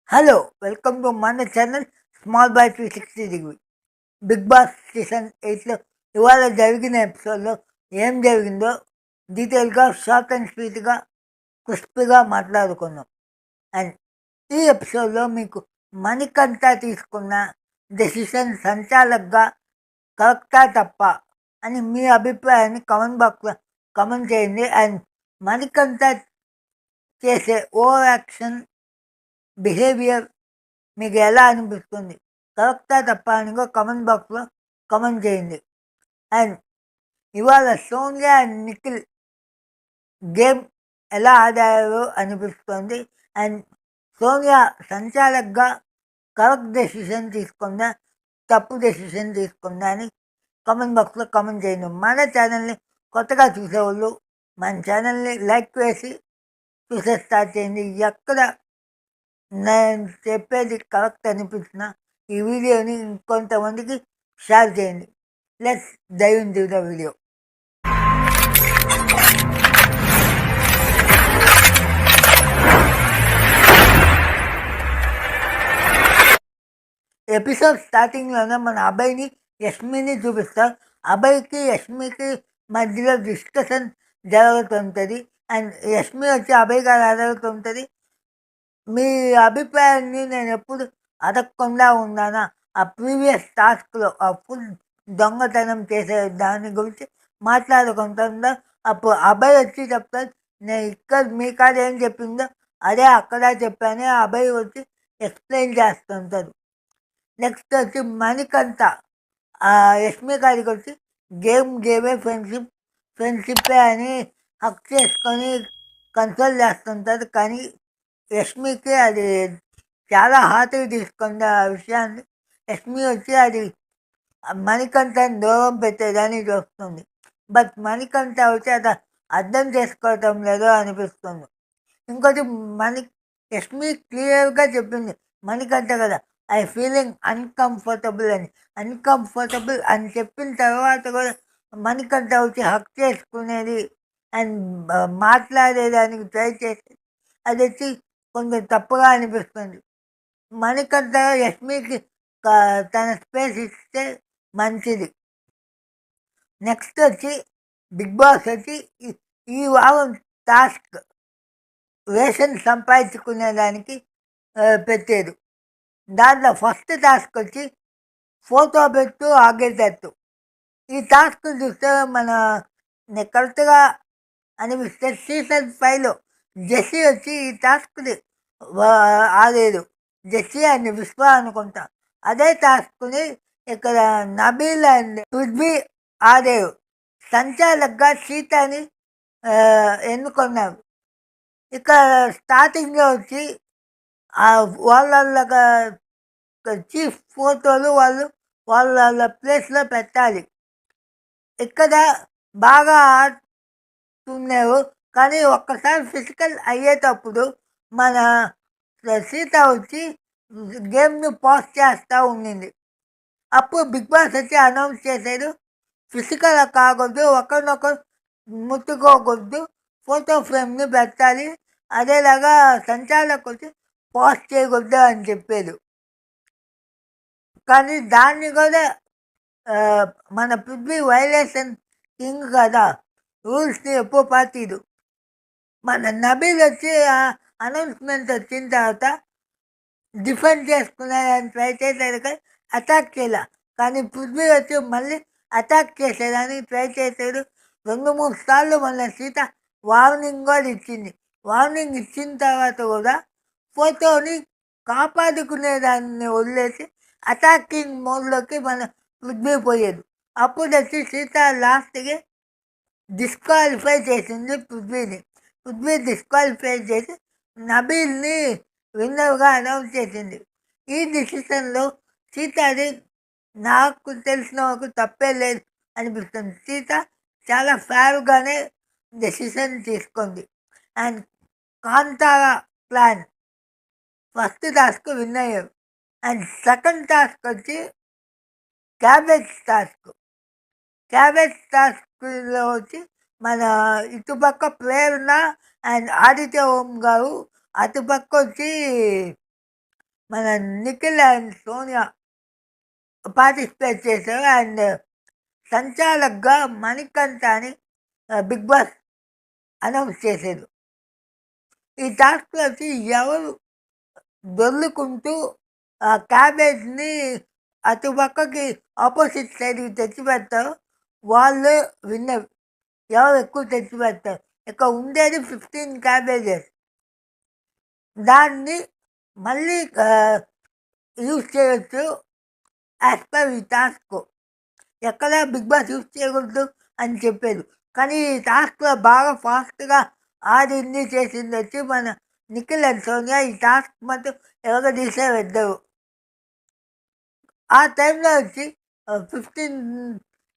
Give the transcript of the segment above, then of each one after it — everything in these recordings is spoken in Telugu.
హలో! వెల్కమ్ టు మన channel small boy 360 degree. 'Bigg Boss' season 8లో ఇవాళ జరిగిన ఎపిసోడ్‌లో ఏం జరిగిందో డీటెయిల్‌గా, షార్ట్ అండ్ స్వీట్‌గా, క్రిస్పీగా మాట్లాడుకుందాం. అండ్ ఈ ఎపిసోడ్‌లో మీకు మణికంఠ తీసుకున్న డెసిషన్ సంచాలకుగా కరెక్టా తప్పా అని మీ అభిప్రాయాన్ని కామెంట్ బాక్స్‌లో కామెంట్ చేయండి. అండ్ మణికంఠ చేసే ఓవర్ యాక్షన్ బిహేవియర్ మీకు ఎలా అనిపిస్తుంది? కరెక్టా తప్పా అని కూడా కామెంట్ బాక్స్లో కామెంట్ చేయండి. అండ్ ఇవాళ సోనియా అండ్ నిఖిల్ గేమ్ ఎలా ఆడారో అనిపిస్తుంది. అండ్ సోనియా సంచాలకుగా కరెక్ట్ డెసిషన్ తీసుకుందా, తప్పు డెసిషన్ తీసుకుందా అని కామెంట్ బాక్స్లో కామెంట్ చేయండి. మన ఛానల్ని కొత్తగా చూసేవాళ్ళు మన ఛానల్ని లైక్ వేసి చూసే స్టార్ట్ చేయండి. ఎక్కడ నేను చెప్పేది కరెక్ట్ అనిపించిన ఈ వీడియోని ఇంకొంతమందికి షేర్ చేయండి. Let's dive into the video. Episode స్టార్టింగ్లోనే మన అబ్బాయిని యష్మిని చూపిస్తారు. అబ్బాయికి యష్మికి మధ్యలో డిస్కషన్ జరుగుతుంటుంది. అండ్ యష్మి వచ్చి అబ్బాయి గారు అడుగుతుంటుంది, మీ అభిప్రాయాన్ని నేను ఎప్పుడు అడగకుండా ఉన్నానా? ఆ ప్రీవియస్ టాస్క్లో ఆ ఫుల్ దొంగతనం చేసే దాని గురించి మాట్లాడుకుంటుందా. అప్పుడు అబ్బాయి వచ్చి చెప్తాడు, నేను ఇక్కడ మీ కాడ ఏం చెప్పిందో అదే అక్కడ చెప్పాను. అబ్బాయి వచ్చి ఎక్స్ప్లెయిన్ చేస్తుంటాడు. నెక్స్ట్ వచ్చి మణికంఠ యష్మి గారికి వచ్చి గేమే ఫ్రెండ్షిప్పే అని హక్ చేసుకొని కన్సోల్ చేస్తుంటారు. కానీ యష్మికి అది చాలా హార్ట్‌కి తీసుకుంది ఆ విషయాన్ని. యష్మి వచ్చి అది మణికంఠని దూరం పెట్టేదని చూస్తుంది. బట్ మణికంఠ వచ్చి అది అర్థం చేసుకోవటం లేదో అనిపిస్తుంది. ఇంకోటి మణి యష్మి క్లియర్‌గా చెప్పింది మణికంఠ కదా, ఐ ఫీలింగ్ అన్‌కంఫర్టబుల్ అని. అన్‌కంఫర్టబుల్ అని చెప్పిన తర్వాత కూడా మణికంఠ వచ్చి హక్ చేసుకునేది అండ్ మాట్లాడేదానికి ట్రై చేసి అది వచ్చి కొంచెం తప్పుగా అనిపిస్తుంది. మణికంఠ యష్మికి తన స్పేస్ ఇస్తే మంచిది. నెక్స్ట్ వచ్చి బిగ్ బాస్ వచ్చి ఈ వారం టాస్క్ రేషన్ సంపాదించుకునేదానికి పెట్టారు. దాంట్లో ఫస్ట్ టాస్క్ వచ్చి ఫోటో పెట్టు ఆగేటట్టు. ఈ టాస్క్ చూస్తే మన కరెక్ట్గా అనిపిస్తే సీజన్ 5లో జెస్సీ వచ్చి ఈ టాస్క్ని ఆడేది. జెస్సీ అండ్ విశ్వ అనుకుంటా. అదే టాస్క్ని ఇక్కడ నబీల్ అండ్ పృథ్వీ ఆడేరు. సంచాలకుగా సీతని ఎన్నుకున్నారు. ఇక స్టార్టింగ్లో వచ్చి వాళ్ళ చీఫ్ ఫోటోలు వాళ్ళ ప్లేస్లో పెట్టాలి. ఇక్కడ బాగా ఆడుతున్నారు. కానీ ఒక్కసారి ఫిజికల్ అయ్యేటప్పుడు మన సీత వచ్చి గేమ్ని పాజ్ చేస్తూ ఉండింది. అప్పుడు బిగ్ బాస్ వచ్చి అనౌన్స్ చేశారు, ఫిజికల్ కాకూడదు, ఒకరినొకరు ముట్టుకోకూడదు, ఫోటో ఫ్రేమ్ని పెట్టాలి, అదేలాగా సంచాలకు వచ్చి పాజ్ చేయకూడదు అని చెప్పారు. కానీ దాన్ని కూడా మన పృథ్వీ వైలేషన్ కింగ్ కదా, రూల్స్ని ఎప్పుడు పాటిదు. మన నబీల్ వచ్చి అనౌన్స్మెంట్ వచ్చిన తర్వాత డిఫెండ్ చేసుకునేదాన్ని ట్రై చేశారు కానీ అటాక్ చేయాల. కానీ పృథ్వీ వచ్చి మళ్ళీ అటాక్ చేసేదానికి ట్రై చేశాడు. 2-3 సార్లు మన సీత వార్నింగ్ కూడా ఇచ్చింది. వార్నింగ్ ఇచ్చిన తర్వాత కూడా ఫోటోని కాపాడుకునేదాన్ని వదిలేసి అటాకింగ్ మోడ్లోకి మన పృథ్వీ పోయేది. అప్పుడు వచ్చి సీత లాస్ట్కి డిస్క్వాలిఫై చేసింది పృథ్వీని. పృథ్వీ డిస్క్వాలిఫై చేసి నబీల్ని విన్నర్గా అనౌన్స్ చేసింది. ఈ డిసిషన్లో సీతది నాకు తెలిసిన వరకు తప్పే లేదు అనిపిస్తుంది. సీత చాలా ఫేర్గానే డెసిషన్ తీసుకుంది. And Kantara plan first task win అయ్యారు. అండ్ సెకండ్ టాస్క్ వచ్చి క్యాబేజ్ టాస్క్. క్యాబేజ్ టాస్క్లో వచ్చి మన ఇటుపక్క ప్రేరణ అండ్ ఆదిత్య ఓం గారు, అటుపక్క వచ్చి మన నిఖిల్ అండ్ సోనియా పార్టిసిపేట్ చేశారు. అండ్ సంచాలకుగా మణికంఠ అని బిగ్ బాస్ అనౌన్స్ చేశారు. ఈ టాస్క్లో వచ్చి ఎవరు దొర్లుకుంటూ ఆ క్యాబేజ్ని అటుపక్కకి ఆపోజిట్ సైడ్కి తెచ్చిపెడతారు, వాళ్ళు విన్నర్. ఎవరు ఎక్కువ తెచ్చిపెడతారు. ఇక్కడ ఉండేది 15 క్యాబేజెస్. దాన్ని మళ్ళీ యూజ్ చేయొచ్చు యాజ్ పర్ ఈ టాస్క్. ఎక్కడ బిగ్ బాస్ యూజ్ చేయకూడదు అని చెప్పేది. కానీ ఈ టాస్క్లో బాగా ఫాస్ట్గా ఆడింది చేసింది వచ్చి మన నిఖిల్ అండ్ సోనియా. ఈ టాస్క్ మాత్రం ఎవరో తీసేద్దరు. ఆ టైంలో వచ్చి 15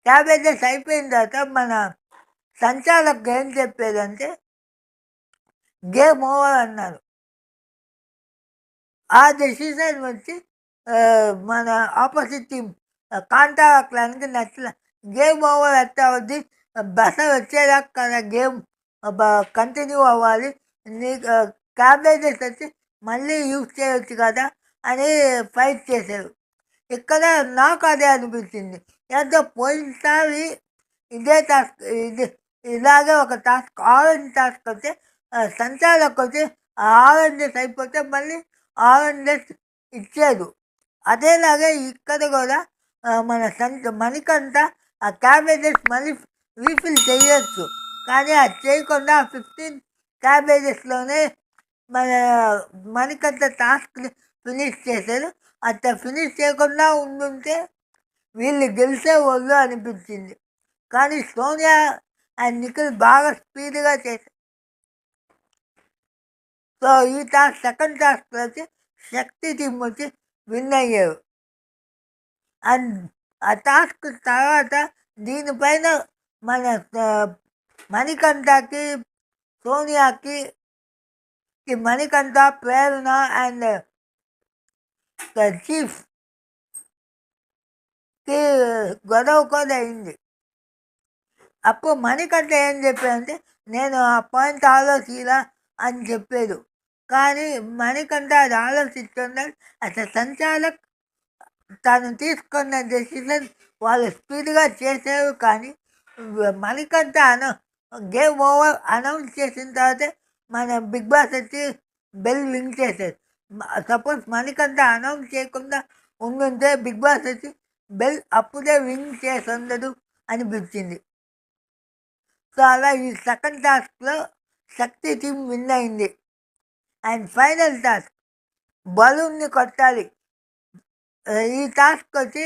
క్యాబేజెస్ అయిపోయిన తర్వాత మన సంచాలకులు ఏం చెప్పేదంటే గేమ్ ఓవర్ అన్నారు. ఆ డెసిషన్ వచ్చి మన ఆపోజిట్ టీం కాంటాక్లానికి నచ్చల. గేమ్ ఓవర్ ఎట్లా అవుద్ది, బస వచ్చేదాకా కదా గేమ్ కంటిన్యూ అవ్వాలి, నీ క్యాబేజెస్ వచ్చి మళ్ళీ యూజ్ చేయొచ్చు కదా అని ఫైట్ చేశారు. ఇక్కడ నాకు అదే అనిపించింది. ఎంతో పోయినసారి ఇదే టాస్క్, ఇలాగే ఒక టాస్క్ ఆరెంజ్ టాస్క్ వస్తే సంచాలకు వచ్చి ఆరెంజెస్ అయిపోతే మళ్ళీ ఆరెంజెస్ ఇచ్చేది. అదేలాగే ఇక్కడ కూడా మన మణికంఠ ఆ క్యాబేజెస్ మళ్ళీ రీఫిల్ చేయొచ్చు. కానీ అది చేయకుండా 15 క్యాబేజెస్లోనే మన మణికంఠ టాస్క్ని ఫినిష్ చేశారు. అట్లా ఫినిష్ చేయకుండా ఉండుంటే వీళ్ళు గెలిచేవాళ్ళు అనిపించింది. కానీ సోనియా అండ్ నిఖిల్ బాగా స్పీడ్గా చేశారు. సో ఈ టాస్క్ సెకండ్ టాస్క్ వచ్చి శక్తి టీం వచ్చి విన్ అయ్యారు. అండ్ ఆ టాస్క్ తర్వాత దీనిపైన మన మణికంఠకి, సోనియాకి, మణికంఠ, ప్రేరణ అండ్ చీఫ్కి గొడవ కూడా అయింది. అప్పుడు మణికంఠ ఏం చెప్పాడంటే నేను ఆ పాయింట్ ఆలోచించలా అని చెప్పాడు. కానీ మణికంఠ అది ఆలోచిస్తున్నాడు. అసలు సంచాలక్ తను తీసుకున్న డెసిషన్ వాళ్ళు స్పీడ్గా చేశారు. కానీ మణికంఠ గేమ్ ఓవర్ అనౌన్స్ చేసిన తర్వాతే మన బిగ్ బాస్ వచ్చి బెల్ రింగ్ చేశారు. సపోజ్ మణికంఠ అనౌన్స్ చేయకుండా ఉండుంటే బిగ్ బాస్ వచ్చి బెల్ అప్పుడే రింగ్ చేసి ఉండదు అనిపించింది. సో అలా ఈ సెకండ్ టాస్క్లో శక్తి టీం విన్ అయింది. అండ్ ఫైనల్ టాస్క్ బలూన్ని కొట్టాలి. ఈ టాస్క్ వచ్చి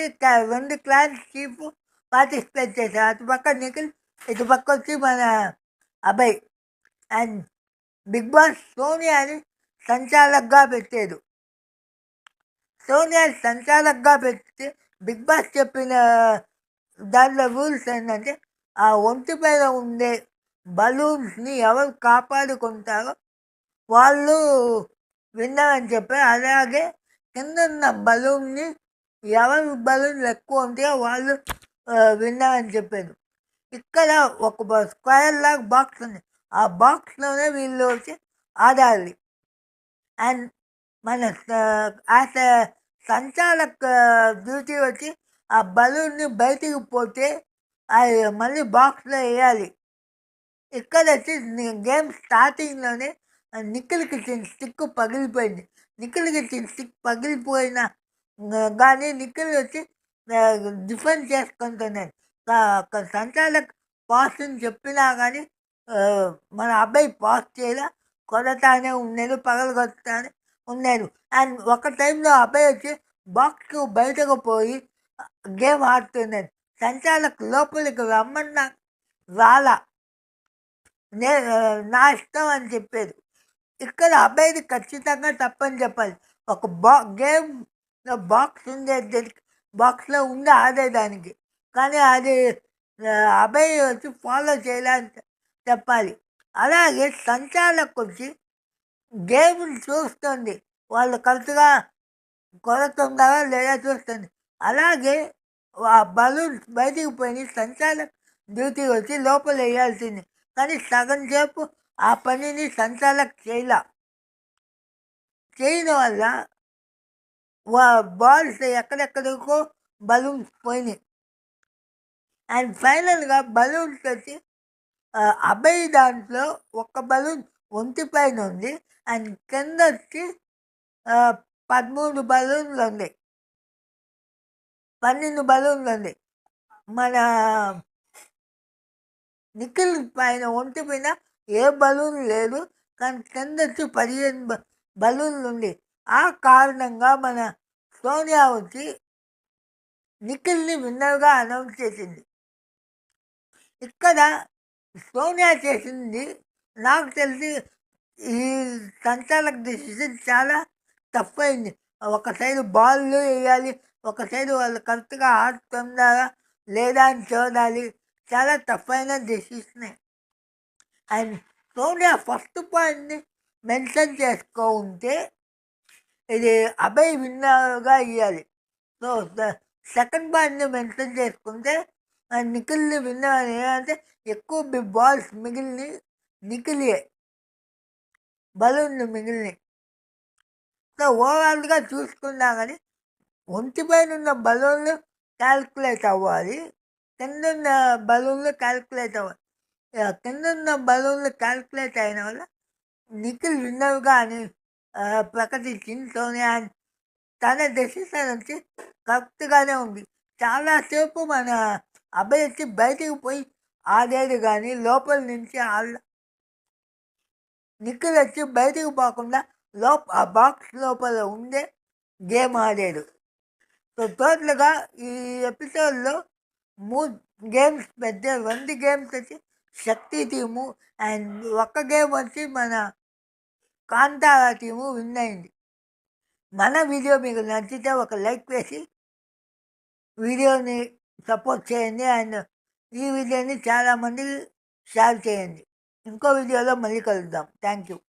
2 క్లాన్స్ చీఫ్ పార్టిసిపేట్ చేశారు. అటుపక్క నిఖిల్, ఇటుపక్క వచ్చి మన అభయ్. అండ్ బిగ్ బాస్ సోనియాని సంచాలకుగా పెట్టారు. సోనియాని సంచాలకుగా పెట్టి బిగ్ బాస్ చెప్పిన దాంట్లో రూల్స్ ఏంటంటే ఆ ఒంటి పైన ఉండే బలూన్స్ని ఎవరు కాపాడుకుంటారో వాళ్ళు విన్నారని చెప్పారు. అలాగే కింద ఉన్న బలూన్ని ఎవరి బలూన్లు ఎక్కువ ఉంటాయో వాళ్ళు విన్నారని చెప్పారు. ఇక్కడ ఒక స్క్వేర్ లాగా బాక్స్ ఉంది. ఆ బాక్స్లోనే వీళ్ళు వచ్చి ఆడాలి. అండ్ మన యాజ్ సంచాలక్ డ్యూటీ వచ్చి ఆ బలూన్ని బయటికి పోతే అది మళ్ళీ బాక్స్లో వేయాలి. ఇక్కడ వచ్చి గేమ్ స్టార్టింగ్లోనే నిఖిల్కి ఇచ్చిన స్టిక్ పగిలిపోయింది. నిఖిల్కి ఇచ్చిన స్టిక్ పగిలిపోయిన కానీ నిఖిల్ వచ్చి డిఫెండ్ చేసుకుంటున్నాడు. సంచాలక్ పాస్ అని చెప్పినా కానీ మన అబ్బాయి పాస్ చేయలే, కొడతానే ఉన్నాడు, పగలగొడతానే ఉన్నాడు. అండ్ ఒక టైంలో అబ్బాయి వచ్చి బాక్స్కు బయటకు పోయి గేమ్ ఆడుతున్నాడు. సంచాలక్ లోపలికి రమ్మన్నా రాలా, నా ఇష్టం అని చెప్పారు. ఇక్కడ అబ్బాయిది ఖచ్చితంగా తప్పని చెప్పాలి. ఒక గేమ్లో బాక్స్ ఉండే బాక్స్లో ఉండి ఆడేదానికి, కానీ అది అబ్బాయి వచ్చి ఫాలో చేయాలని చెప్పాలి. అలాగే సంచాలకు వచ్చి గేమ్ని చూస్తుంది, వాళ్ళు కరెక్ట్గా కొడుతుందా లేదా చూస్తుంది. అలాగే ఆ బలూన్స్ బయటికి పోయి సంచాలక్ డ్యూటీ వచ్చి లోపల వేయాల్సింది. కానీ సగం సేపు ఆ పనిని సంచాలక్ చేయడం వల్ల బాల్స్ ఎక్కడెక్కడికో బలూన్స్ పోయినాయి. అండ్ ఫైనల్గా బలూన్స్ వచ్చి అభయ్ దాంట్లో ఒక బలూన్ ఒంటి పైన ఉంది. అండ్ కింద వచ్చి 13 బలూన్లు ఉంది, 12 బలూన్లు ఉంది. మన నిఖిల్ పైన ఒంటి పైన ఏ బలూన్ లేదు, కానీ కింద వచ్చి 15 బలూన్లు ఉంది. ఆ కారణంగా మన సోనియా వచ్చి నిఖిల్ని విన్నర్గా అనౌన్స్ చేసింది. ఇక్కడ సోనియా చేసింది నాకు తెలిసి ఈ సంచాలక డిసిషన్ చాలా టఫ్ అయింది. ఒక సైడు బాల్లు వేయాలి, ఒక సైడు వాళ్ళు కరెక్ట్గా ఆడుతున్నారా లేదా అని చూడాలి. చాలా టఫ్ అయిన డెసిషనే. అండ్ సోనియా ఫస్ట్ పాయింట్ని మెన్షన్ చేసుకో ఉంటే ఇది అభయ్ విన్నర్గా ఇవ్వాలి. సో సెకండ్ పాయింట్ని మెన్షన్ చేసుకుంటే నిఖిల్ని విన్నర్ అంటే ఎక్కువ బిగ్ బాల్స్ మిగిలిన నిఖిలియే బలూన్లు మిగిలినాయి. సో ఓవరాల్గా చూసుకున్నా కానీ ఒంటి పైన ఉన్న బలూన్లు క్యాల్కులేట్ అవ్వాలి, కిందున్న బలూన్లు క్యాల్కులేట్ అవ్వాలి. కిందున్న బలూన్లు క్యాల్కులేట్ అయిన వల్ల నిఖిల్ విన్నర్గా అని ప్రకటించింది సోనియా. తన డెసిషన్ వచ్చి కరెక్ట్గానే ఉంది. చాలాసేపు మన అబ్బాయి వచ్చి బయటికి పోయి ఆడాడు, కానీ లోపల నుంచి నిఖిల్ వచ్చి బయటికి పోకుండా ఆ బాక్స్ లోపల ఉండే గేమ్ ఆడాడు. సో టోటల్గా ఈ ఎపిసోడ్లో 3 గేమ్స్ పెట్టారు. 2 గేమ్స్ వచ్చి శక్తి టీము అండ్ ఒక గేమ్ వచ్చి మన కాంతారా టీము విన్ అయింది. మన వీడియో మీకు నచ్చితే ఒక లైక్ వేసి వీడియోని సపోర్ట్ చేయండి. అండ్ ఈ వీడియోని చాలామందికి షేర్ చేయండి. ఇంకో వీడియోలో మళ్ళీ కలుద్దాం. Thank you.